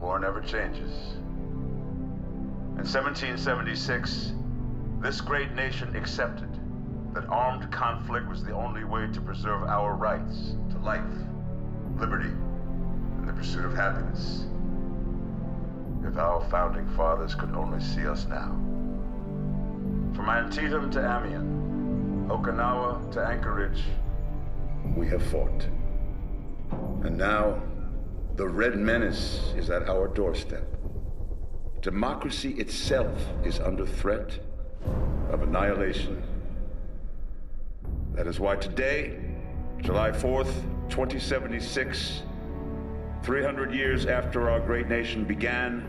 War never changes. In 1776, this great nation accepted that armed conflict was the only way to preserve our rights to life, liberty, and the pursuit of happiness. If our founding fathers could only see us now. From Antietam to Amiens, Okinawa to Anchorage, we have fought. And now, the Red Menace is at our doorstep. Democracy itself is under threat of annihilation. That is why today, July 4th, 2076, 300 years after our great nation began,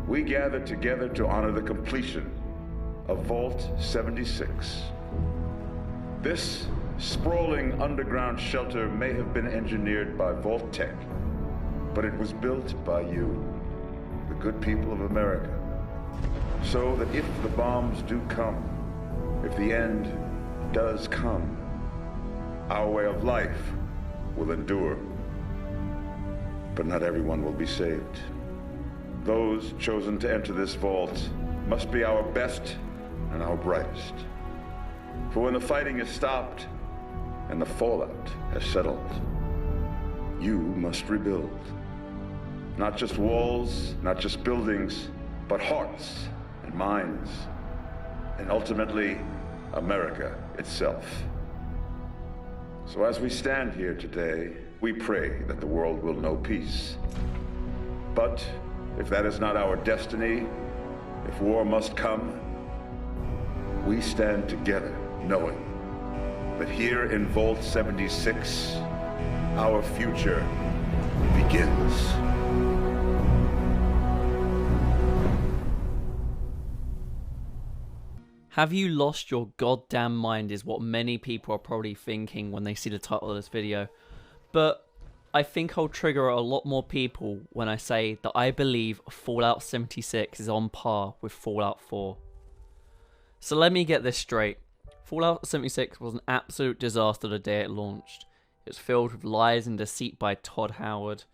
we gather together to honor the completion of Vault 76. This sprawling underground shelter may have been engineered by Vault Tech, but it was built by you, the good people of America, so that if the bombs do come, if the end does come, our way of life will endure. But not everyone will be saved. Those chosen to enter this vault must be our best and our brightest. For when the fighting is stopped and the fallout has settled, you must rebuild. Not just walls, not just buildings, but hearts and minds, and ultimately, America itself. So as we stand here today, we pray that the world will know peace. But if that is not our destiny, if war must come, we stand together knowing that here in Vault 76, our future begins. Have you lost your goddamn mind is what many people are probably thinking when they see the title of this video. But I think I'll trigger a lot more people when I say that I believe Fallout 76 is on par with Fallout 4. So let me get this straight. Fallout 76 was an absolute disaster the day it launched. It was filled with lies and deceit by Todd Howard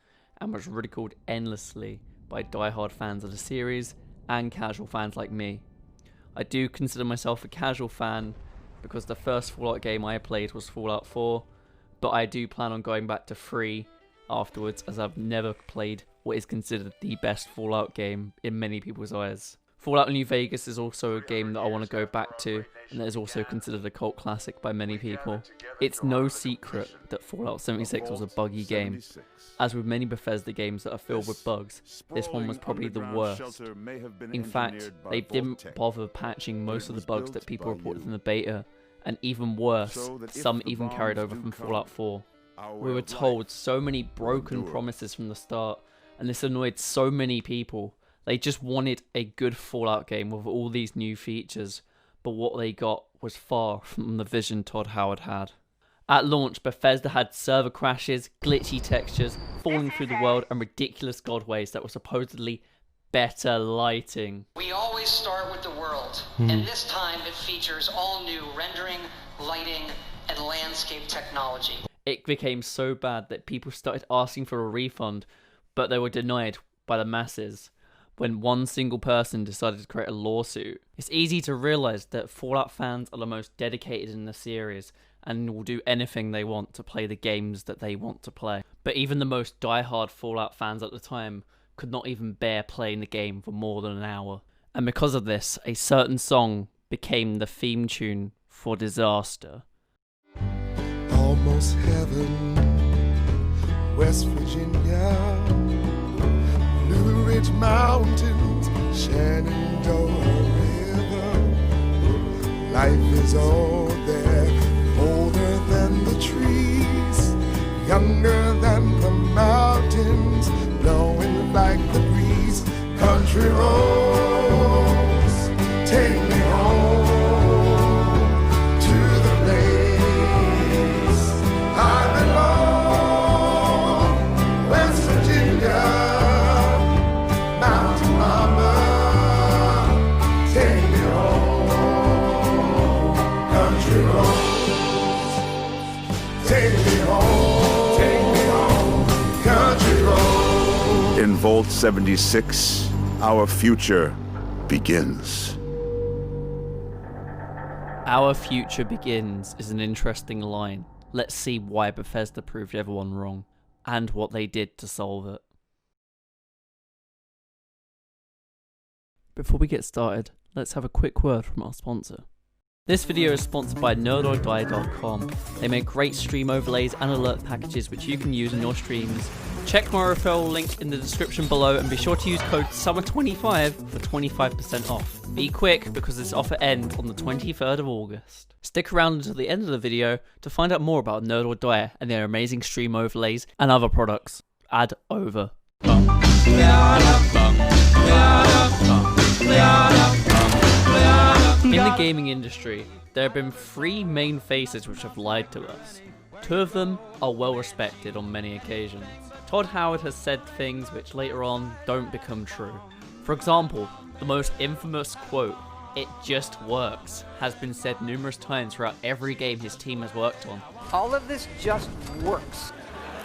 and was ridiculed endlessly by die-hard fans of the series and casual fans like me. I do consider myself a casual fan because the first Fallout game I played was Fallout 4, but I do plan on going back to 3 afterwards, as I've never played what is considered the best Fallout game in many people's eyes. Fallout New Vegas is also a game that I want to go back to, and that is also considered a cult classic by many people. It's no secret that Fallout 76 was a buggy game. As with many Bethesda games that are filled with bugs, this one was probably the worst. In fact, they didn't bother patching most of the bugs that people reported in the beta, and even worse, some even carried over from Fallout 4. We were told so many broken promises from the start, and this annoyed so many people. They just wanted a good Fallout game with all these new features, but what they got was far from the vision Todd Howard had. At launch, Bethesda had server crashes, glitchy textures, falling through the world, and ridiculous godways that were supposedly better lighting. We always start with the world, and this time it features all new rendering, lighting, and landscape technology. It became so bad that people started asking for a refund, but they were denied by the masses when one single person decided to create a lawsuit. It's easy to realize that Fallout fans are the most dedicated in the series and will do anything they want to play the games that they want to play. But even the most die-hard Fallout fans at the time could not even bear playing the game for more than an hour. And because of this, a certain song became the theme tune for Disaster. Almost heaven, West Virginia, Blue Ridge Mountains, Shenandoah River. Life is all there, older than the trees, younger than the mountains, blowing like the breeze. Country roads, take me home to the place I belong. West Virginia, Mountain Mama, take me home. Vault 76, our future begins. Our future begins is an interesting line. Let's see why Bethesda proved everyone wrong, and what they did to solve it. Before we get started, let's have a quick word from our sponsor. This video is sponsored by nerdordie.com. They make great stream overlays and alert packages which you can use in your streams. Check my referral link in the description below and be sure to use code SUMMER25 for 25% off. Be quick because this offer ends on the 23rd of August. Stick around until the end of the video to find out more about Nerd or Die and their amazing stream overlays and other products. Ad over. In the gaming industry, there have been three main faces which have lied to us. Two of them are well respected on many occasions. Todd Howard has said things which later on don't become true. For example, the most infamous quote, "It just works," has been said numerous times throughout every game his team has worked on. All of this just works.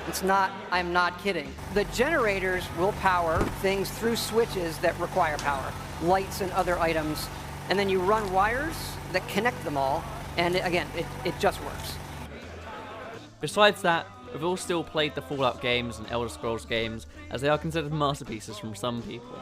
It's not, I'm not kidding. The generators will power things through switches that require power, lights and other items, and then you run wires that connect them all, and again, it just works. Besides that, we've all still played the Fallout games and Elder Scrolls games, as they are considered masterpieces from some people.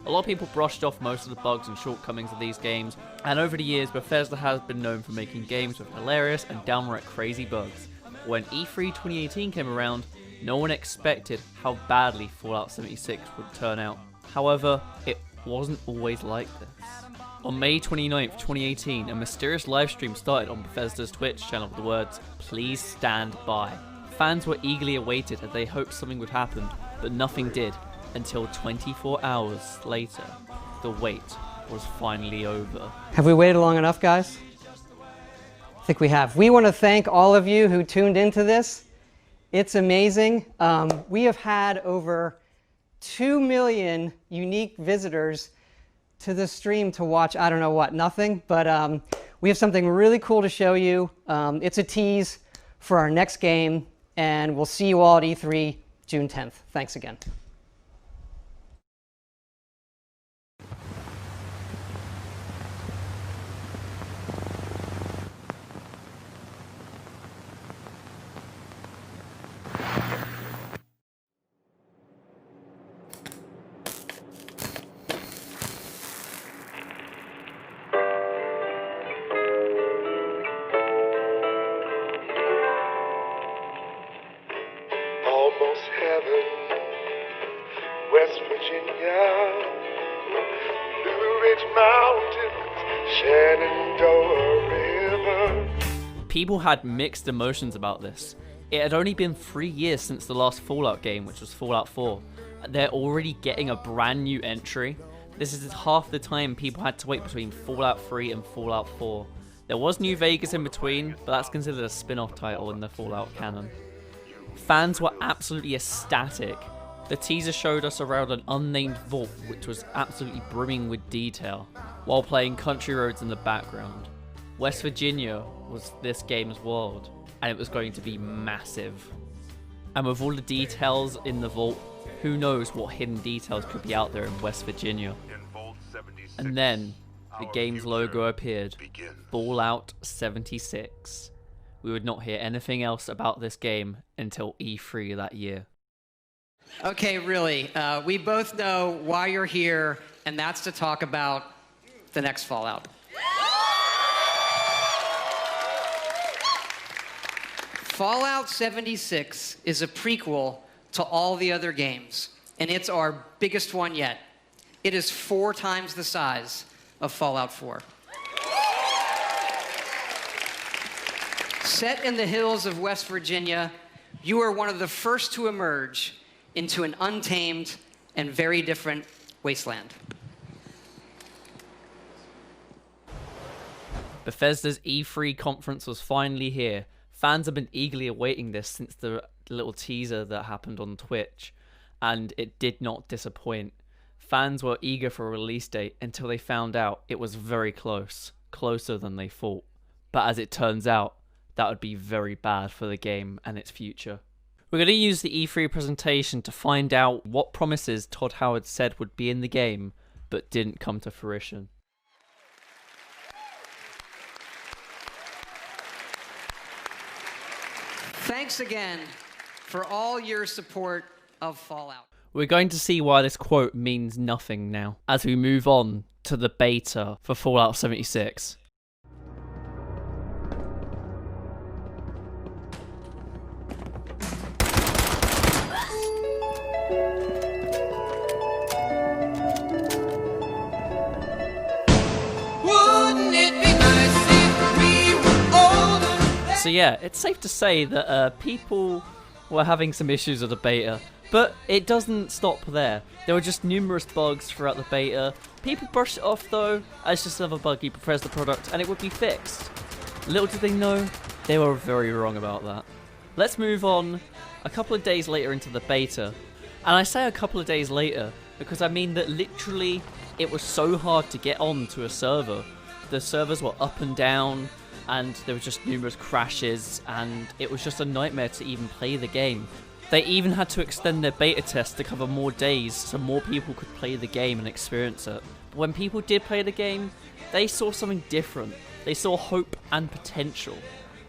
A lot of people brushed off most of the bugs and shortcomings of these games, and over the years, Bethesda has been known for making games with hilarious and downright crazy bugs. When E3 2018 came around, no one expected how badly Fallout 76 would turn out. However, it wasn't always like this. On May 29th, 2018, a mysterious livestream started on Bethesda's Twitch channel with the words, "Please stand by." Fans were eagerly awaited as they hoped something would happen, but nothing did, until 24 hours later, the wait was finally over. Have we waited long enough, guys? I think we have. We want to thank all of you who tuned into this. It's amazing. We have had over 2 million unique visitors to the stream to watch, I don't know what, nothing, but we have something really cool to show you. It's a tease for our next game, and we'll see you all at E3 June 10th. Thanks again. Almost heaven, West Virginia, Blue Ridge Mountains, Shenandoah River. People had mixed emotions about this. It had only been 3 years since the last Fallout game, which was Fallout 4. They're already getting a brand new entry. This is half the time people had to wait between Fallout 3 and Fallout 4. There was New Vegas in between, but that's considered a spin-off title in the Fallout canon. Fans were absolutely ecstatic. The teaser showed us around an unnamed vault, which was absolutely brimming with detail, while playing country roads in the background. West Virginia was this game's world, and it was going to be massive. And with all the details in the vault, who knows what hidden details could be out there in West Virginia. And then, the game's logo appeared, Fallout 76. We would not hear anything else about this game until E3 that year. Okay, really, we both know why you're here, and that's to talk about the next Fallout. Fallout 76 is a prequel to all the other games, and it's our biggest one yet. It is 4 times the size of Fallout 4. Set in the hills of West Virginia, you are one of the first to emerge into an untamed and very different wasteland. Bethesda's E3 conference was finally here. Fans have been eagerly awaiting this since the little teaser that happened on Twitch, and it did not disappoint. Fans were eager for a release date until they found out it was very close, closer than they thought. But as it turns out, that would be very bad for the game and its future. We're going to use the E3 presentation to find out what promises Todd Howard said would be in the game, but didn't come to fruition. Thanks again for all your support of Fallout. We're going to see why this quote means nothing now, as we move on to the beta for Fallout 76. So yeah, it's safe to say that people were having some issues with the beta, but it doesn't stop there. There were just numerous bugs throughout the beta. People brushed it off though as just another buggy Bethesda product, and it would be fixed. Little did they know, they were very wrong about that. Let's move on a couple of days later into the beta. And I say a couple of days later because I mean that literally it was so hard to get on to a server. The servers were up and down, and there were just numerous crashes, and it was just a nightmare to even play the game. They even had to extend their beta test to cover more days so more people could play the game and experience it. But when people did play the game, they saw something different. They saw hope and potential.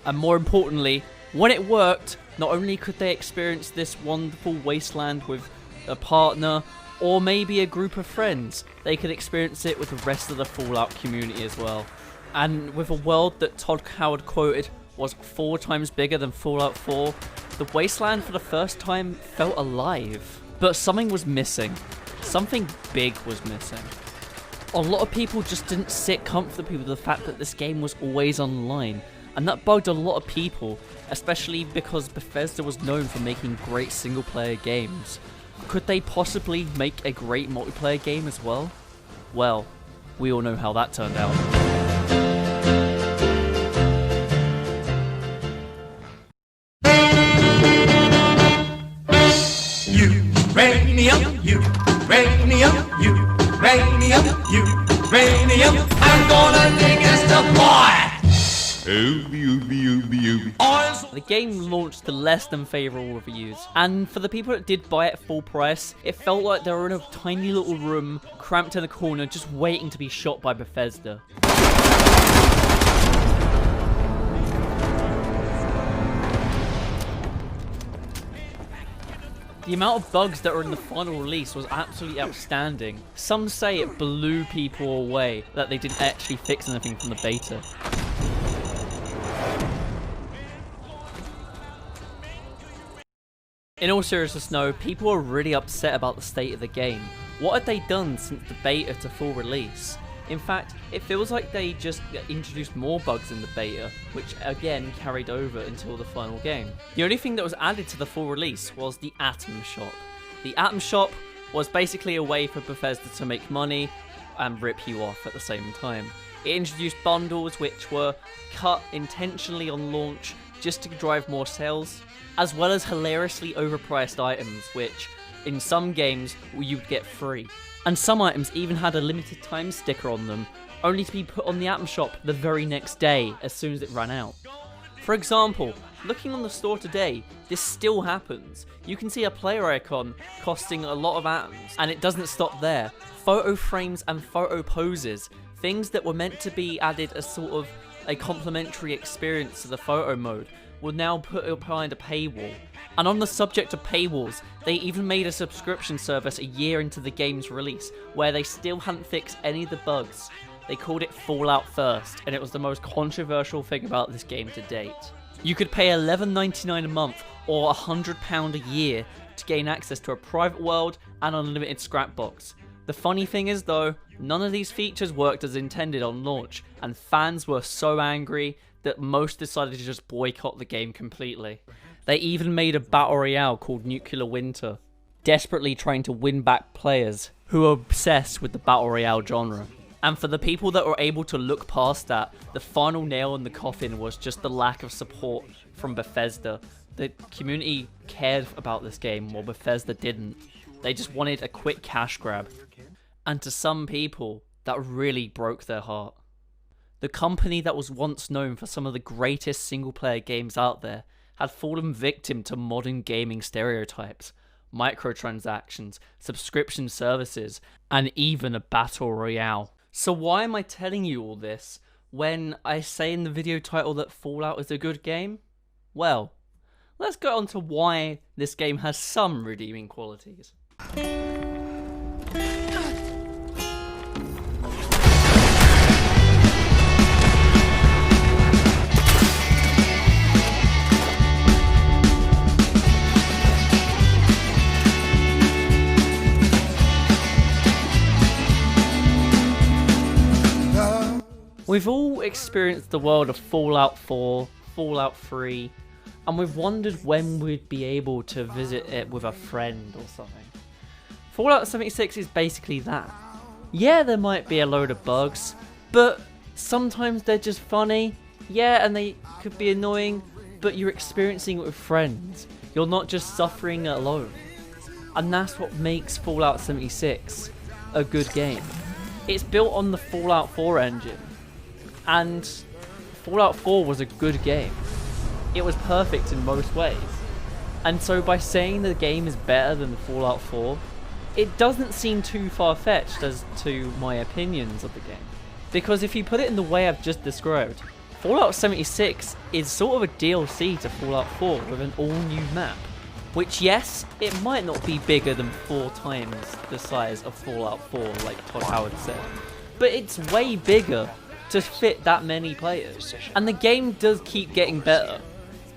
And more importantly, when it worked, not only could they experience this wonderful wasteland with a partner or maybe a group of friends, they could experience it with the rest of the Fallout community as well. And with a world that Todd Howard quoted was 4 times bigger than Fallout 4, the wasteland for the first time felt alive. But something was missing. Something big was missing. A lot of people just didn't sit comfortably with the fact that this game was always online, and that bugged a lot of people, especially because Bethesda was known for making great single player games. Could they possibly make a great multiplayer game as well? Well, we all know how that turned out. Uranium, I'm gonna make us the boy. The game launched to less than favourable reviews, and for the people that did buy it at full price, it felt like they were in a tiny little room, cramped in a corner, just waiting to be shot by Bethesda. The amount of bugs that were in the final release was absolutely outstanding. Some say it blew people away that they didn't actually fix anything from the beta. In all seriousness though, people were really upset about the state of the game. What had they done since the beta to full release? In fact, it feels like they just introduced more bugs in the beta, which again carried over until the final game. The only thing that was added to the full release was the Atom Shop. The Atom Shop was basically a way for Bethesda to make money and rip you off at the same time. It introduced bundles which were cut intentionally on launch just to drive more sales, as well as hilariously overpriced items which, in some games, you'd get free. And some items even had a limited time sticker on them, only to be put on the Atom Shop the very next day as soon as it ran out. For example, looking on the store today, this still happens. You can see a player icon costing a lot of atoms, and it doesn't stop there. Photo frames and photo poses, things that were meant to be added as sort of a complementary experience to the photo mode, will now put it behind a paywall. And on the subject of paywalls, they even made a subscription service a year into the game's release, where they still hadn't fixed any of the bugs. They called it Fallout First, and it was the most controversial thing about this game to date. You could pay $11.99 a month, or £100 a year, to gain access to a private world and unlimited scrapbox. The funny thing is though, none of these features worked as intended on launch, and fans were so angry that most decided to just boycott the game completely. They even made a battle royale called Nuclear Winter, desperately trying to win back players who are obsessed with the battle royale genre. And for the people that were able to look past that, the final nail in the coffin was just the lack of support from Bethesda. The community cared about this game while Bethesda didn't. They just wanted a quick cash grab. And to some people, that really broke their heart. The company that was once known for some of the greatest single player games out there had fallen victim to modern gaming stereotypes, microtransactions, subscription services, and even a battle royale. So why am I telling you all this when I say in the video title that Fallout is a good game? Well, let's go on to why this game has some redeeming qualities. We've all experienced the world of Fallout 4, Fallout 3, and we've wondered when we'd be able to visit it with a friend or something. Fallout 76 is basically that. Yeah, there might be a load of bugs, but sometimes they're just funny. Yeah, and they could be annoying, but you're experiencing it with friends. You're not just suffering alone. And that's what makes Fallout 76 a good game. It's built on the Fallout 4 engine. And Fallout 4 was a good game. It was perfect in most ways. And so by saying the game is better than Fallout 4, it doesn't seem too far-fetched as to my opinions of the game. Because if you put it in the way I've just described, Fallout 76 is sort of a DLC to Fallout 4 with an all-new map. Which, yes, it might not be bigger than 4 times the size of Fallout 4 like Todd Howard said. But it's way bigger to fit that many players. And the game does keep getting better.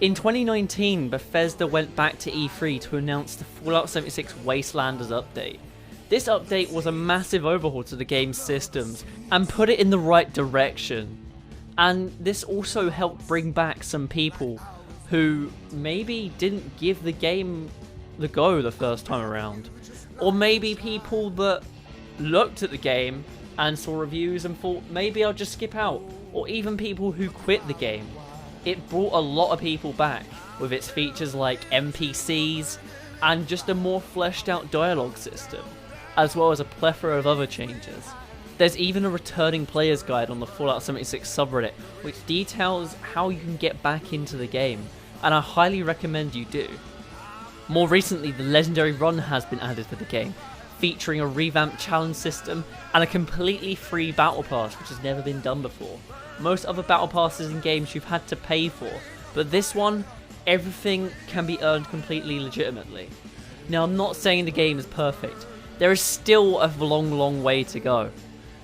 In 2019, Bethesda went back to E3 to announce the Fallout 76 Wastelanders update. This update was a massive overhaul to the game's systems and put it in the right direction. And this also helped bring back some people who maybe didn't give the game the go the first time around. Or maybe people that looked at the game and saw reviews and thought, maybe I'll just skip out. Or even people who quit the game. It brought a lot of people back, with its features like NPCs, and just a more fleshed out dialogue system, as well as a plethora of other changes. There's even a returning player's guide on the Fallout 76 subreddit, which details how you can get back into the game, and I highly recommend you do. More recently, the Legendary Run has been added to the game, featuring a revamped challenge system and a completely free battle pass which has never been done before. Most other battle passes in games you've had to pay for, but this one, everything can be earned completely legitimately. Now, I'm not saying the game is perfect. There is still a long way to go.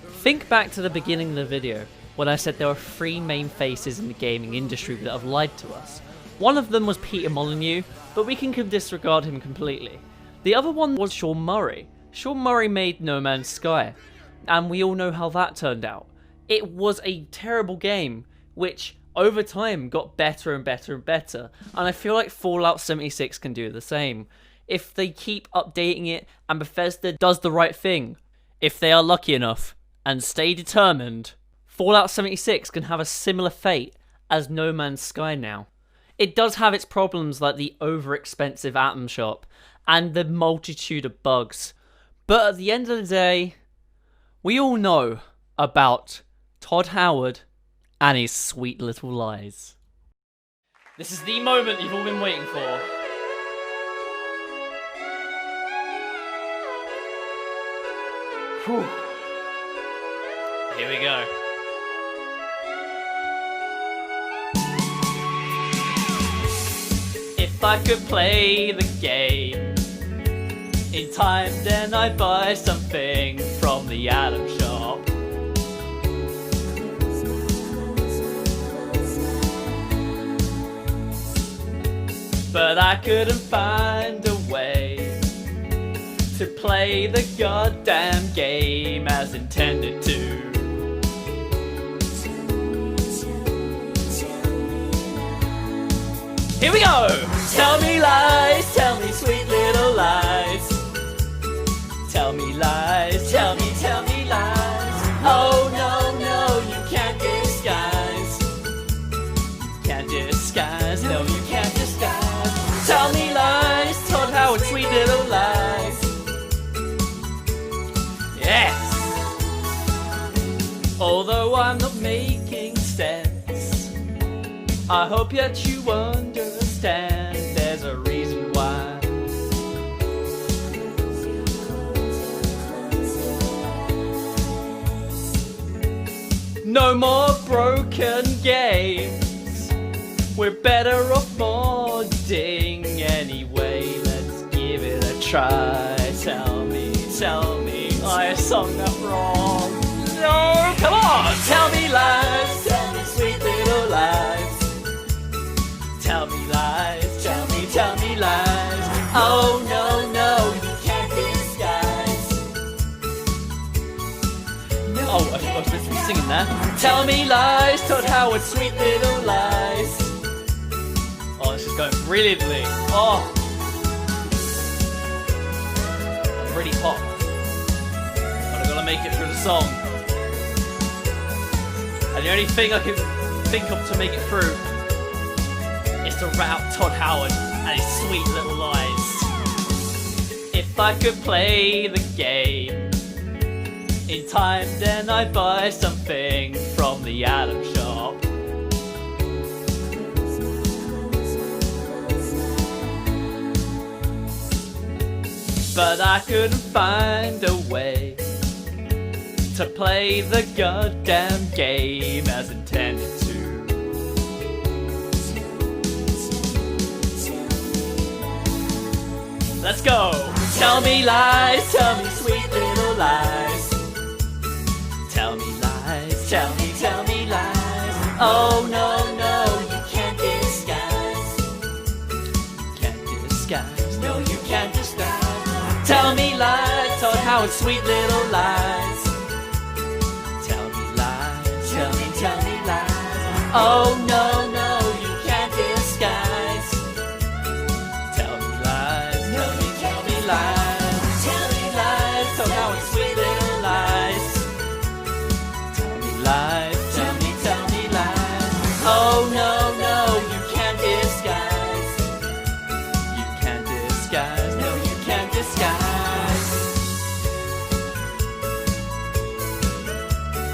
Think back to the beginning of the video when I said there were 3 main faces in the gaming industry that have lied to us. One of them was Peter Molyneux, but we can disregard him completely. The other one was Sean Murray. Sean Murray made No Man's Sky, and we all know how that turned out. It was a terrible game, which over time got better and better and better, and I feel like Fallout 76 can do the same. If they keep updating it, and Bethesda does the right thing, if they are lucky enough, and stay determined, Fallout 76 can have a similar fate as No Man's Sky now. It does have its problems like the over-expensive Atom Shop, and the multitude of bugs. But at the end of the day, we all know about Todd Howard and his sweet little lies. This is the moment you've all been waiting for. Whew. Here we go. If I could play the game in time, then I'd buy something from the Atom Shop. But I couldn't find a way to play the goddamn game as intended to. Here we go! Tell me lies, tell me sweet little lies. Tell me lies, tell me lies. Oh no, no, you can't disguise. Can't disguise, no you can't disguise. Tell me lies, Todd Howard, sweet little lies. Yes! Although I'm not making sense, I hope that you understand. understand, there's a reason why. No more broken games. We're better off modding anyway. Let's give it a try. Tell me, I sung that wrong. No, come on, tell me lies, tell me sweet little lies. Tell me lies, tell me lies. Oh no, you can't disguise. Oh, I was supposed to be singing that. Tell me lies, Todd Howard, sweet little lies. Oh, this is going brilliantly. Oh, I'm really hot. But I've got to make it through the song. And the only thing I can think of to make it through is to rat out Todd Howard and his sweet little lies. If I could play the game in time, then I'd buy something from the Atom Shop. But I couldn't find a way to play the goddamn game as intended to. Let's go! Tell me lies, tell me sweet little lies. Tell me lies, tell me lies. Oh no, you can't disguise. Can't disguise, no you can't disguise. Tell me lies, Todd Howard, sweet little lies. Tell me lies, tell me lies. Oh no, you can't disguise. Tell me lies, tell me lies. Tell me lies, Todd Howard, sweet little lies. Tell me lies, tell me lies. Oh no, you can't disguise. You can't disguise, no you can't disguise.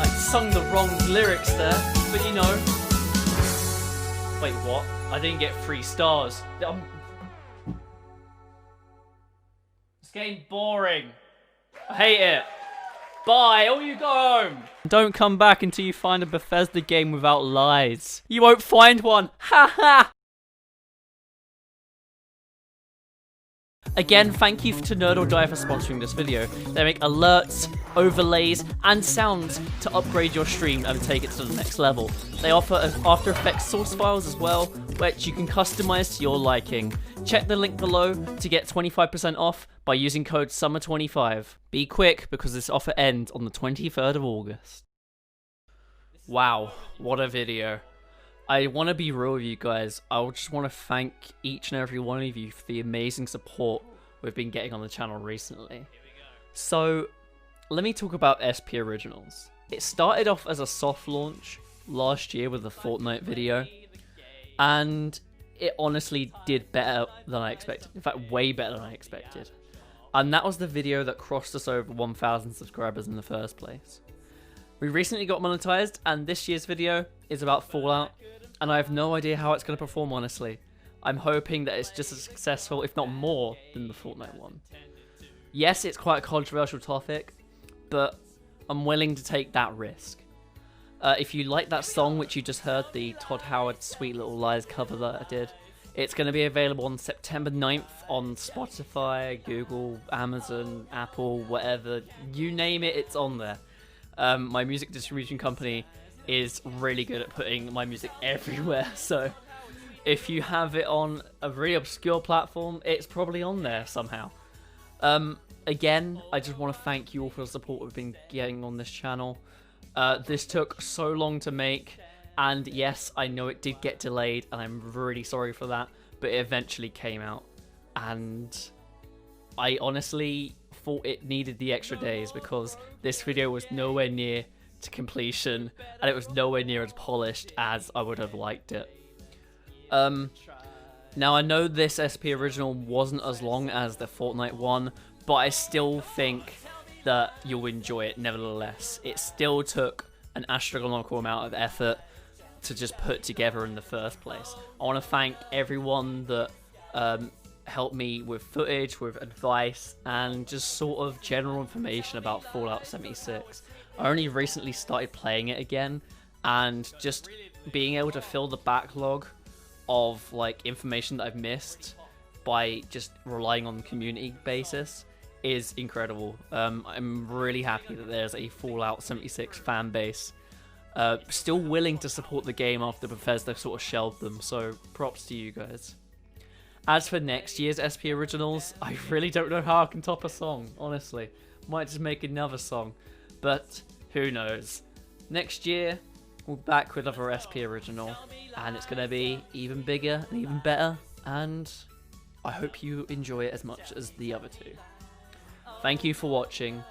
I sung the wrong lyrics there, but you know. Wait, what? I didn't get 3 stars. This game's boring. I hate it. Bye, all you go home. Don't come back until you find a Bethesda game without lies. You won't find one. Ha ha. Again, thank you to Nerd or Die for sponsoring this video. They make alerts, overlays, and sounds to upgrade your stream and take it to the next level. They offer After Effects source files as well, which you can customize to your liking. Check the link below to get 25% off by using code SUMMER25. Be quick because this offer ends on the 23rd of August. Wow, what a video. I want to be real with you guys. I just want to thank each and every one of you for the amazing support we've been getting on the channel recently. So, let me talk about SP Originals. It started off as a soft launch last year with a Fortnite video, and it honestly did better than I expected. In fact, way better than I expected. And that was the video that crossed us over 1,000 subscribers in the first place. We recently got monetized, and this year's video is about Fallout, and I have no idea how it's going to perform, honestly. I'm hoping that it's just as successful, if not more, than the Fortnite one. Yes, it's quite a controversial topic, but I'm willing to take that risk. If you like that song, which you just heard, the Todd Howard Sweet Little Lies cover that I did, it's going to be available on September 9th on Spotify, Google, Amazon, Apple, whatever. You name it, it's on there. My music distribution company is really good at putting my music everywhere, so if you have it on a really obscure platform, it's probably on there somehow. Again, I just want to thank you all for the support we've been getting on this channel. This took so long to make, and yes, I know it did get delayed, and I'm really sorry for that, but it eventually came out, and I honestly thought it needed the extra days because this video was nowhere near to completion, and it was nowhere near as polished as I would have liked it. Now I know this SP original wasn't as long as the Fortnite one, but I still think that you'll enjoy it nevertheless. It still took an astronomical amount of effort to just put together in the first place. I want to thank everyone that helped me with footage, with advice, and just sort of general information about Fallout 76. I only recently started playing it again, and just being able to fill the backlog of like information that I've missed by just relying on the community basis is incredible. I'm really happy that there's a Fallout 76 fan base still willing to support the game after Bethesda sort of shelved them, so props to you guys. As for next year's SP Originals, I really don't know how I can top a song, honestly. Might just make another song, but who knows. Next year, we're back with another SP Original, and it's going to be even bigger and even better, and I hope you enjoy it as much as the other two. Thank you for watching,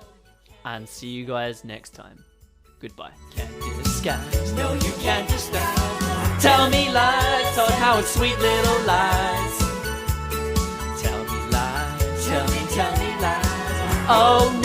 and see you guys next time. Goodbye. Can't do the skies, no you can't disguise. Tell me lies, Todd Howard, sweet little lies. Tell me lies, tell me lies. Oh